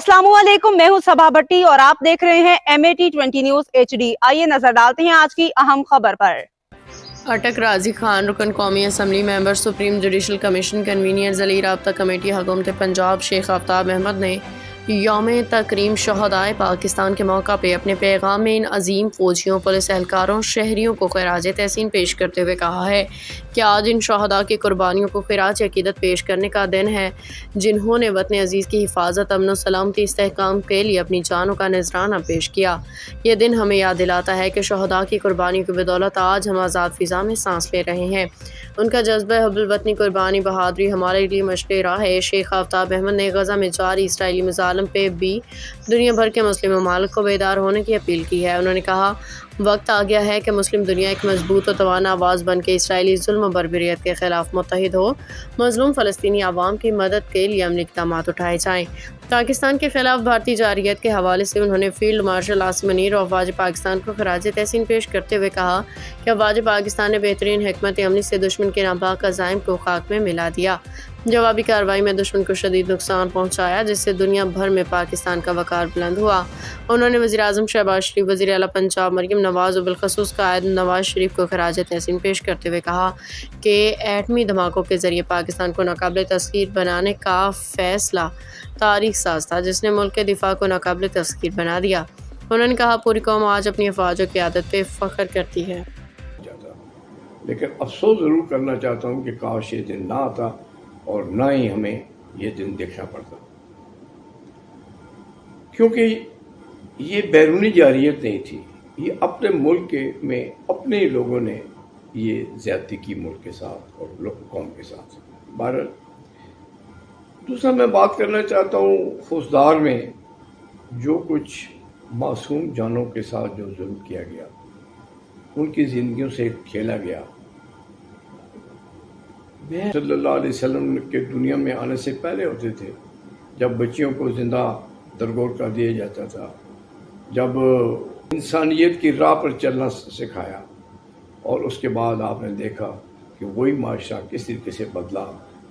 अस्सलाम वालेकुम, मैं हूं सबा भट्टी और आप देख रहे हैं MAT20 न्यूज HD। आइए नजर डालते हैं आज की अहम खबर पर। अटक राजी खान रुकन कौमी assembly member supreme judicial commission convener ज़ली राब्ता कमेटी हुकूमत पंजाब शेख आफ्ताब अहमद ने यौम तकरीम शहदाए पाकिस्तान के मौका पर अपने पैगाम में इन अजीम फ़ौजियों, पुलिस एहलकारों, शहरियों को खिराज तहसीन पेश करते हुए कहा है कि आज इन शहदा की कुर्बानियों को खिराज अकीदत पेश करने का दिन है, जिन्होंने वतन अजीज़ की हिफाजत, अमन व सलामती, इस्तेहकाम के लिए अपनी जानों का नजराना पेश किया। यह दिन हमें याद दिलाता है कि शहदा की कुर्बानियों की बदौलत आज हम आज़ाद फ़िज़ा में सांस ले रहे हैं। उनका जज्बा हुब्बुल वतनी, कुर्बानी, बहादुरी हमारे लिए मशक़े राह है। शेख आफ्ताब अहमद ने गज़ा में जारी इसराइली मज़ालिम पे भी दुनिया भर के मुस्लिम ममालिक को बेदार होने की अपील की है। उन्होंने कहा, वक्त आ गया है कि मुस्लिम दुनिया एक मजबूत और तवाना आवाज़ बन के इसराइली जुल्म बर्बरियत के खिलाफ मुत्तहिद हो। मजलूम फ़लस्तीनी आवाम की मदद के लिए अमली इक़दाम उठाए जाएँ। पाकिस्तान के खिलाफ भारतीय जारियत के हवाले से उन्होंने फील्ड मार्शल आसिम मुनीर और अफ़वाज पाकिस्तान को खराज तहसीन पेश करते हुए कहा कि अफ़वाज पाकिस्तान ने बेहतरीन हिकमत अमली से दुश्मन के नापाक अज़ाइम को खाक में मिला दिया। जवाबी कार्रवाई में दुश्मन को शदीद नुकसान पहुँचाया, जिससे दुनिया भर में पाकिस्तान का वक़ार बुलंद हुआ। उन्होंने वज़ीर-ए-आज़म शहबाज शरीफ, वज़ीर आला पंजाब मरियम नवाज़ और बिलखसूस कायद नवाज़ शरीफ को खराज तहसीन पेश करते हुए कहा कि एटमी धमाकों के ज़रिए पाकिस्तान को नाकाबिल तस्ख़ीर बनाने का फ़ैसला तारीख साज था, जिसने मुल्क के दिफा को नाकाबिल तस्ख़ीर बना दिया। उन्होंने कहा, पूरी कौम आज अपनी अफ़वाज और क़यादत पे फ़ख्र करती है। लेकिन अफसोस ज़रूर करना चाहता हूँ कि काश ये दिन ना आता और ना ही हमें ये दिन देखना पड़ता, क्योंकि ये बैरूनी जारियत नहीं थी, ये अपने मुल्क के में अपने ही लोगों ने ये ज़्यादती की मुल्क के साथ और कौम के साथ। बहरहाल दूसरा मैं बात करना चाहता हूँ फौजदार में जो कुछ मासूम जानों के साथ जो जुल्म किया गया, उनकी ज़िंदगियों से खेला गया। सल्लल्लाहु अलैहि वसल्लम के दुनिया में आने से पहले होते थे, जब बच्चियों को ज़िंदा दरगोर कर दिया जाता था, जब इंसानियत की राह पर चलना सिखाया, और उसके बाद आपने देखा कि वही माशरा किस तरीके से बदला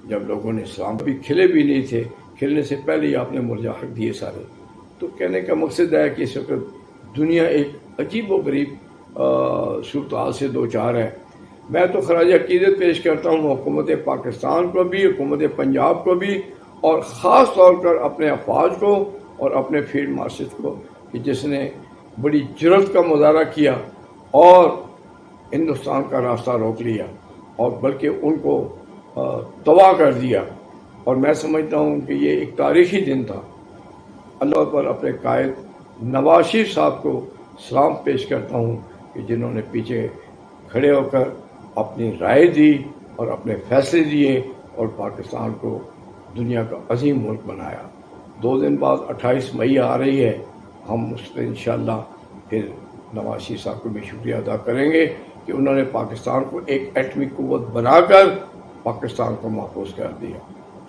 जब लोगों ने इस्लाम भी खिले भी नहीं थे, खिलने से पहले ही आपने मुरझा दिए सारे। तो कहने का मकसद है कि इस वक्त दुनिया एक अजीब व गरीब सूरत से दो चार है। मैं तो खराज अकीदत पेश करता हूँ हुकूमत पाकिस्तान को भी, हुकूमत पंजाब को भी, और ख़ास तौर पर अपने अफवाज को और अपने फील्ड मार्शल को, कि जिसने बड़ी जुर्रत का मुजाहरा किया और हिंदुस्तान का रास्ता रोक लिया और बल्कि उनको तबाह कर दिया। और मैं समझता हूँ कि ये एक तारीख़ी दिन था। अल्लाह पर अपने कायद नवाज शरीफ साहब को सलाम पेश करता हूँ कि जिन्होंने पीछे खड़े होकर अपनी राय दी और अपने फैसले दिए और पाकिस्तान को दुनिया का अजीम मुल्क बनाया। 2 दिन बाद 28 मई आ रही है, हम उस पर इंशाअल्लाह फिर नवाज शरीफ साहब को भी शुक्रिया अदा करेंगे कि उन्होंने पाकिस्तान को एक एटमी कुव्वत बनाकर पाकिस्तान को महफूज कर दिया।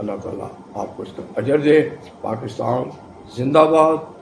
अल्लाह ताला आपको इसका अजर दे। पाकिस्तान जिंदाबाद।